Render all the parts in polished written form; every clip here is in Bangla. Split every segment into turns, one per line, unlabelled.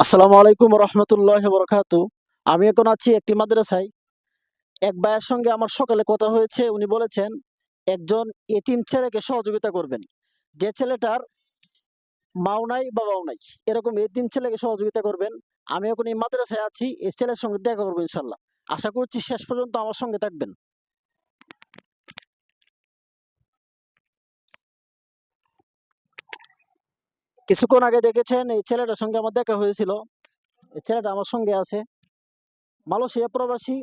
আসসালামু আলাইকুম রহমতুল্লাহ বরকাতু। আমি এখন আছি একটি মাদ্রাসায়। এক ভাইয়ের সঙ্গে আমার সকালে কথা হয়েছে। উনি বলেছেন একজন এতিম ছেলেকে সহযোগিতা করবেন, যে ছেলেটার মাও নাই বাবাও নাই, এরকম এতিম ছেলেকে সহযোগিতা করবেন। আমি এখন এই মাদ্রাসায় আছি, এই ছেলের সঙ্গে দেখা করবো ইনশাল্লাহ। আশা করছি শেষ পর্যন্ত আমার সঙ্গে থাকবেন। কিছুক্ষণ আগে দেখেছেন এই ছেলেটার সঙ্গে আমার দেখা হয়েছিল। এই ছেলেটা আমার সঙ্গে আছে, মালয়েশিয়া প্রবাসী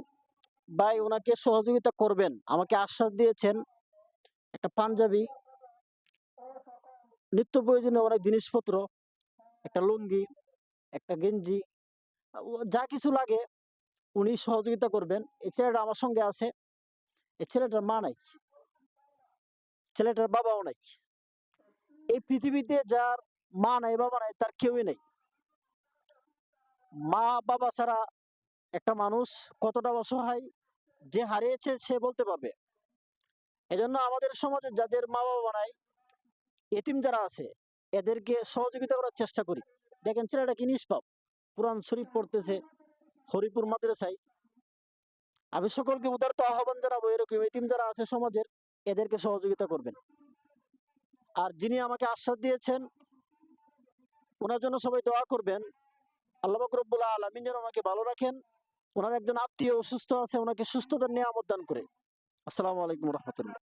ভাই। ওনাকে সহযোগিতা করবেন আমাকে আশ্বাস দিয়েছেন। একটা পাঞ্জাবি, নিত্য প্রয়োজনীয় অনেক জিনিসপত্র, একটা লুঙ্গি, একটা গেঞ্জি, যা কিছু লাগে উনি সহযোগিতা করবেন। এই ছেলেটা আমার সঙ্গে আছে। এই ছেলেটার মা নাই, ছেলেটার বাবাও নাই। এই পৃথিবীতে যার মা নাই বাবা নাই তার কেউই নেই। মা বাবা ছাড়া একটা মানুষ কতটা অসহায়, যে হারিয়েছে সে বলতে পারবে। এজন্য আমাদের সমাজে যাদের মা বাবা নাই, এতিম যারা আছে, এদেরকে সহযোগিতা করার চেষ্টা করি। দেখেন ছেলেটা কি নিষ্পাপ, কোরআন শরীফ পড়তেছে হরিপুর মাদ্রাসায়। আমি সকলকে উদারত আহ্বান জানাবো, এরকম এতিম যারা আছে সমাজের, এদেরকে সহযোগিতা করবেন। আর যিনি আমাকে আশ্বাস দিয়েছেন, ওনার জন্য সবাই দোয়া করবেন। আল্লাহ পাক রব্বুল আলামিন যেন আমাকে ভালো রাখেন। ওনার একজন আত্মীয় অসুস্থ আছে, ওনাকে সুস্থতার নিয়ামত দান করে। আসসালামু আলাইকুম রহমতুল্লাহ।